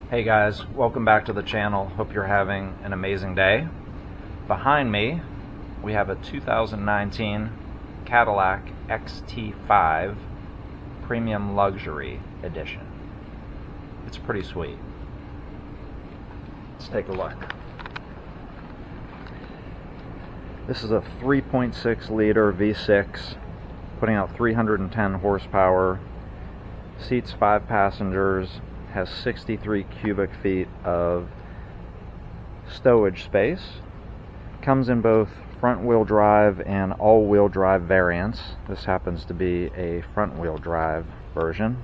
Hey guys, welcome back to the channel. Hope you're having an amazing day. Behind me, we have a 2019 Cadillac Xt5 Premium Luxury Edition. It's pretty sweet. Let's take a look. This is a 3.6 liter V6, putting out 310 horsepower, seats 5 passengers, has 63 cubic feet of stowage space. Comes in both front-wheel drive and all-wheel drive variants. This happens to be a front-wheel drive version.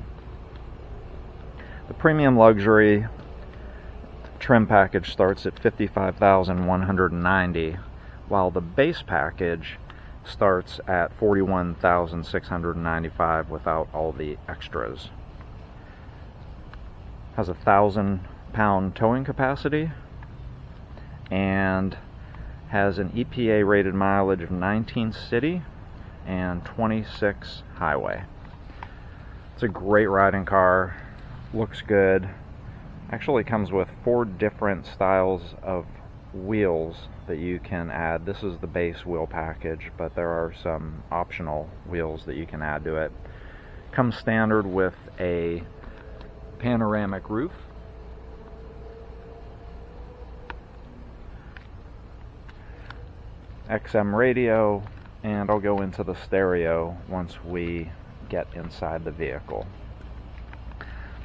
The premium luxury trim package starts at $55,190, while the base package starts at $41,695 without all the extras. Has a 1,000-pound towing capacity and has an EPA rated mileage of 19 city and 26 highway. It's a great riding car, looks good. Actually comes with 4 different styles of wheels that you can add. This is the base wheel package, but there are some optional wheels that you can add to it. Comes standard with a panoramic roof, XM radio, and I'll go into the stereo once we get inside the vehicle.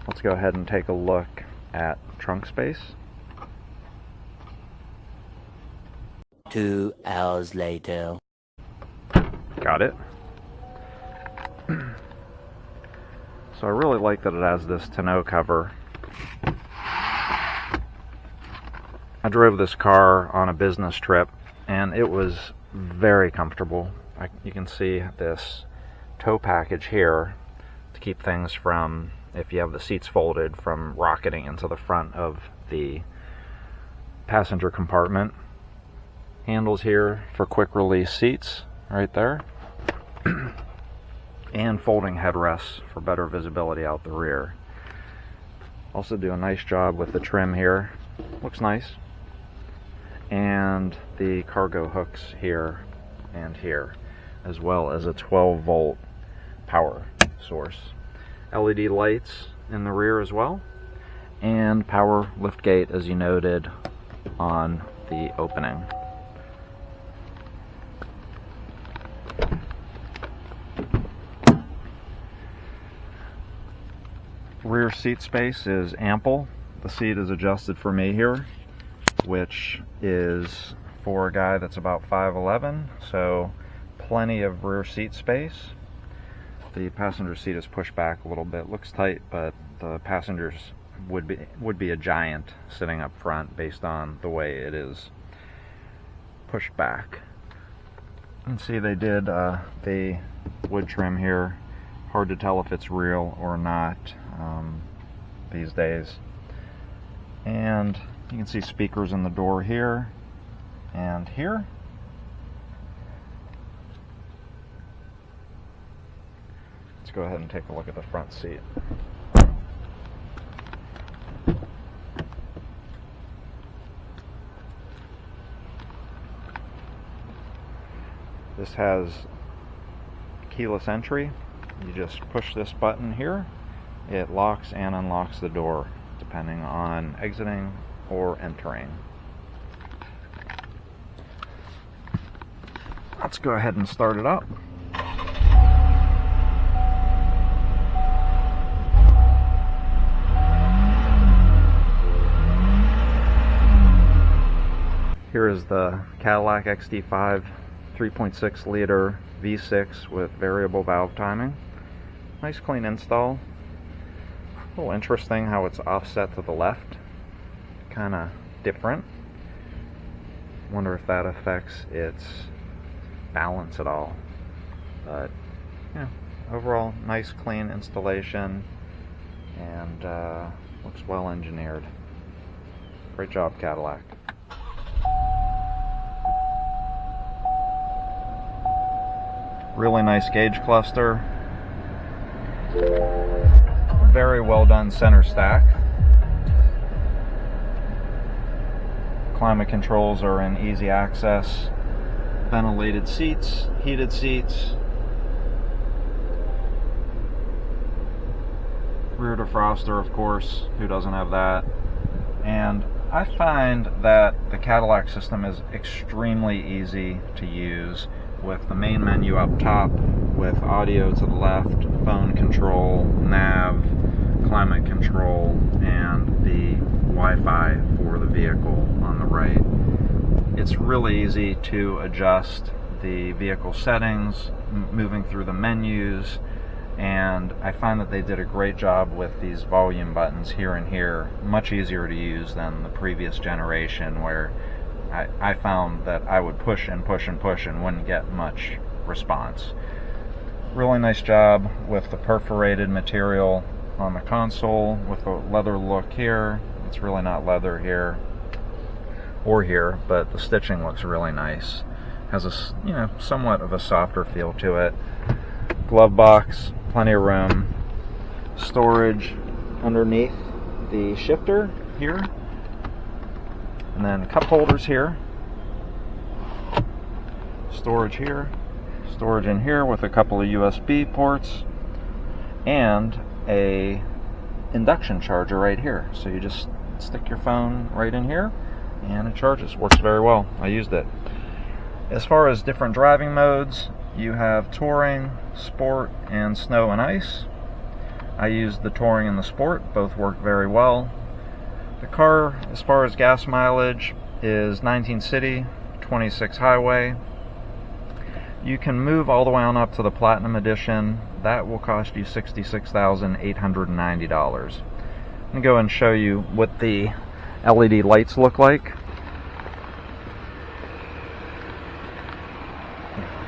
Let's go ahead and take a look at trunk space. 2 hours later. Got it. So I really like that it has this tonneau cover. I drove this car on a business trip and it was very comfortable. You can see this tow package here to keep things from, if you have the seats folded, from rocketing into the front of the passenger compartment. Handles here for quick release seats right there. And folding headrests for better visibility out the rear. Also do a nice job with the trim here. Looks nice. And the cargo hooks here and here, as well as a 12-volt power source. LED lights in the rear as well, and power liftgate, as you noted on the opening. Rear seat space is ample. The seat is adjusted for me here, which is for a guy that's about 5'11", so plenty of rear seat space. The passenger seat is pushed back a little bit. Looks tight, but the passengers would be a giant sitting up front based on the way it is pushed back. You can see they did the wood trim here. Hard to tell if it's real or not these days. And you can see speakers in the door here and here. Let's go ahead and take a look at the front seat. This has keyless entry. You just push this button here. It locks and unlocks the door depending on exiting or entering. Let's go ahead and start it up. Here is the Cadillac Xt5 3.6 liter V6 with variable valve timing. Nice clean install. A little interesting how it's offset to the left. Kind of different. Wonder if that affects its balance at all. But yeah, overall nice clean installation and looks well engineered. Great job, Cadillac. Really nice gauge cluster. Very well done center stack. climate controls are in easy access. Ventilated seats, heated seats, rear defroster, of course, who doesn't have that? And I find that the Cadillac system is extremely easy to use, with the main menu up top, with audio to the left, phone control, nav, climate control, and the Wi-Fi for the vehicle on the right. It's really easy to adjust the vehicle settings, moving through the menus, and I find that they did a great job with these volume buttons here and here, much easier to use than the previous generation, where I found that I would push and push and push and wouldn't get much response. Really nice job with the perforated material on the console, with the leather look here. It's really not leather here or here, but the stitching looks really nice. Has a somewhat of a softer feel to it. Glove box, plenty of room. Storage underneath the shifter here. And then cup holders here. Storage here. Storage in here with a couple of USB ports. And a induction charger right here. So you just stick your phone right in here and it charges. Works very well. I used it. As far as different driving modes, you have Touring, Sport, and Snow and Ice. I used the Touring and the Sport. Both work very well. The car, as far as gas mileage, is 19 city, 26 highway. You can move all the way on up to the Platinum Edition. That will cost you $66,890. I'm going to go and show you what the LED lights look like.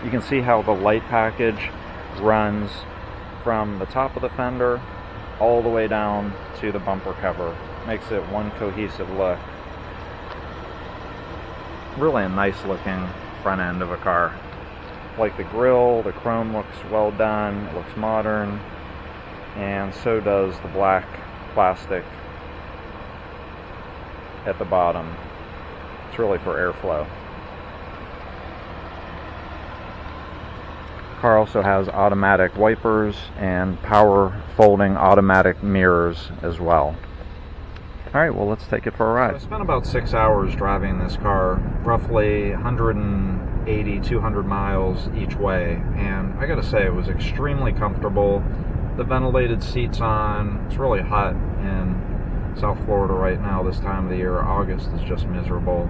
You can see how the light package runs from the top of the fender all the way down to the bumper cover. Makes it one cohesive look. Really a nice looking front end of a car. Like the grille, the chrome looks well done, it looks modern, and so does the black plastic at the bottom. It's really for airflow. The car also has automatic wipers and power folding automatic mirrors as well. Alright, well, let's take it for a ride. So I spent about 6 hours driving this car, roughly 180, 200 miles each way, and I gotta say, it was extremely comfortable. The ventilated seats on. It's really hot in South Florida right now this time of the year. August is just miserable,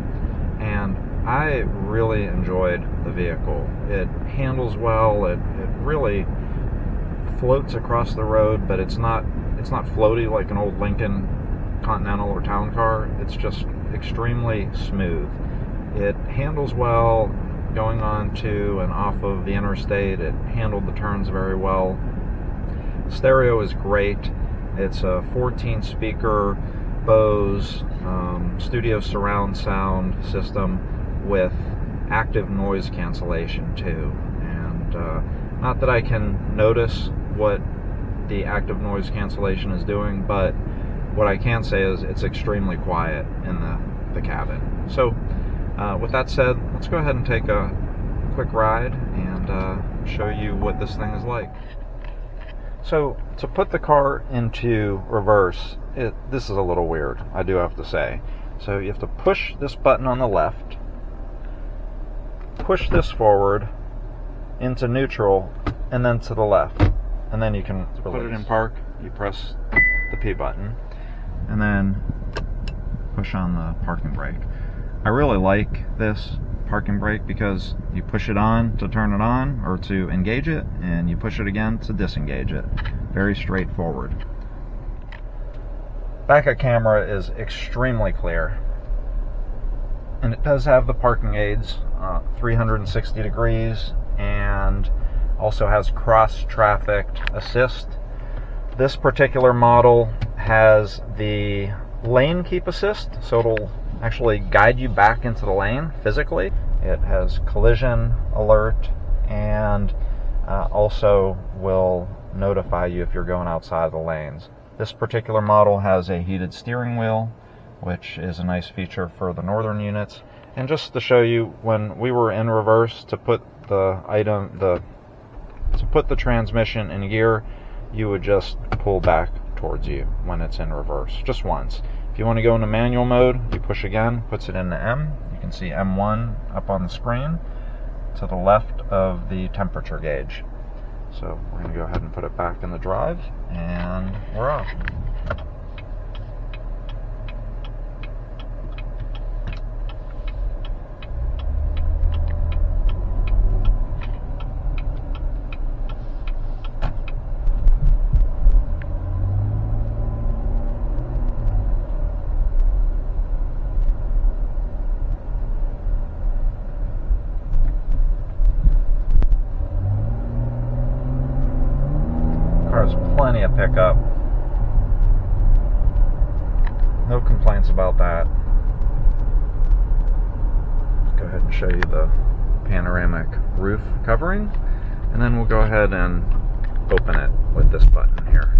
and I really enjoyed the vehicle. It handles well. It really floats across the road, but it's not floaty like an old Lincoln Continental or town car. It's just extremely smooth. It handles well going on to and off of the interstate. It handled the turns very well. Stereo is great. It's a 14 speaker Bose studio surround sound system with active noise cancellation too. And not that I can notice what the active noise cancellation is doing, but what I can say is it's extremely quiet in the cabin. So with that said, let's go ahead and take a quick ride and show you what this thing is like. So to put the car into reverse, this is a little weird, I do have to say. So you have to push this button on the left, push this forward into neutral, and then to the left. And then you can put it in park. You press the P button and then push on the parking brake. I really like this parking brake because you push it on to turn it on or to engage it, and you push it again to disengage it. Very straightforward. Backup camera is extremely clear, and it does have the parking aids, 360 degrees, and also has cross traffic assist. This particular model has the lane keep assist, so it'll actually guide you back into the lane physically. It has collision alert, and also will notify you if you're going outside the lanes. This particular model has a heated steering wheel, which is a nice feature for the northern units. And just to show you, when we were in reverse, to put the transmission in gear, you would just pull back towards you when it's in reverse, just once. If you want to go into manual mode, you push again, puts it into M. You can see M1 up on the screen to the left of the temperature gauge. So we're going to go ahead and put it back in the drive, and we're off. Car's plenty of pickup. No complaints about that. Go ahead and show you the panoramic roof covering, and then we'll go ahead and open it with this button here.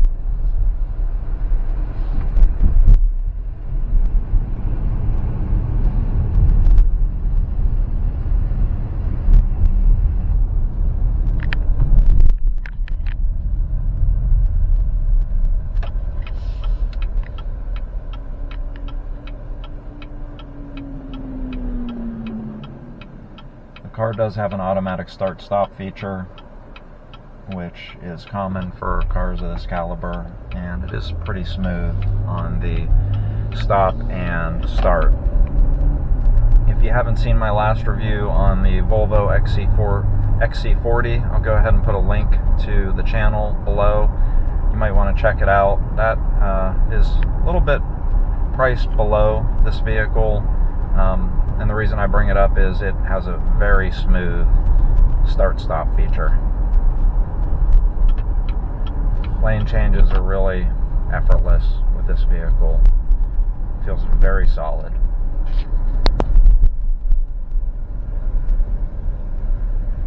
The car does have an automatic start-stop feature, which is common for cars of this caliber, and it is pretty smooth on the stop and start. If you haven't seen my last review on the Volvo XC40, I'll go ahead and put a link to the channel below. You might want to check it out. That is a little bit priced below this vehicle. And the reason I bring it up is it has a very smooth start-stop feature. Lane changes are really effortless with this vehicle. It feels very solid.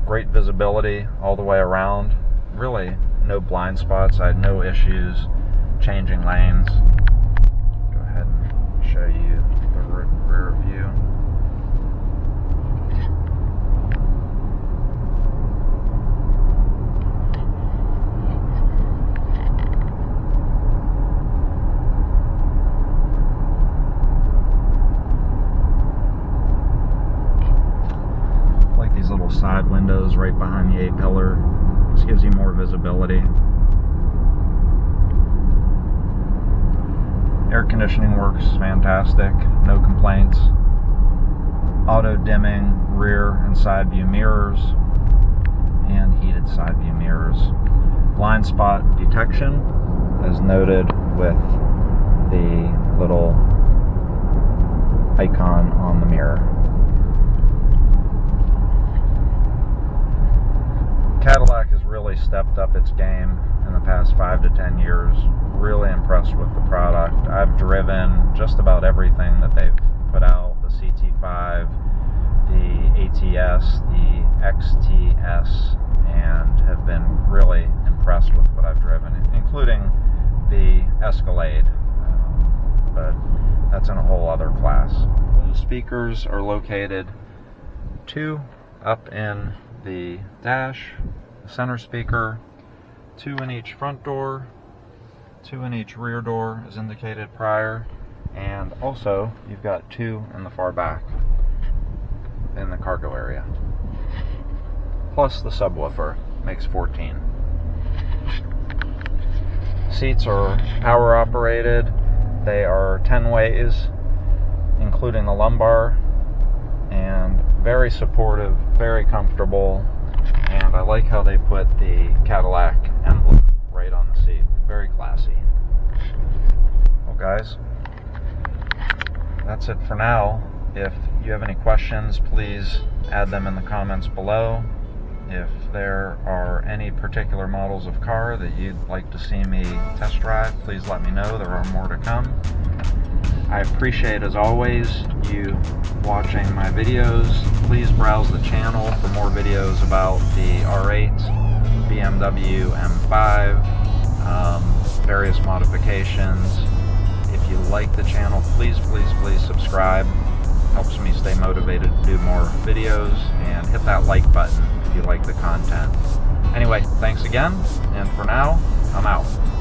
Great visibility all the way around. Really no blind spots. I had no issues changing lanes. Go ahead and show you the rear view. Like these little side windows right behind the A-pillar. This gives you more visibility. Air conditioning works fantastic, no complaints. Auto dimming rear and side view mirrors, and heated side view mirrors. Blind spot detection, as noted with the little icon on the mirror. Cadillac has really stepped up its game in the past 5 to 10 years. Really impressed with the product. I've driven just about everything that they've put out, the Xt5, the ATS, the XTS, and have been really impressed with what I've driven, including the Escalade, but that's in a whole other class. The speakers are located 2 up in the dash, the center speaker, 2 in each front door, 2 in each rear door as indicated prior, and also you've got 2 in the far back in the cargo area. Plus the subwoofer makes 14. Seats are power operated. They are 10 ways, including the lumbar, and very supportive, very comfortable, and I like how they put the Cadillac emblem right on the seat. Very classy. Well guys, that's it for now. If you have any questions, please add them in the comments below. If there are any particular models of car that you'd like to see me test drive, please let me know. There are more to come. I appreciate, as always, you watching my videos. Please browse the channel for more videos about the R8, BMW M5, various modifications. If you like the channel, please subscribe. Helps me stay motivated to do more videos, and hit that like button if you like the content. Anyway, thanks again, and for now, I'm out.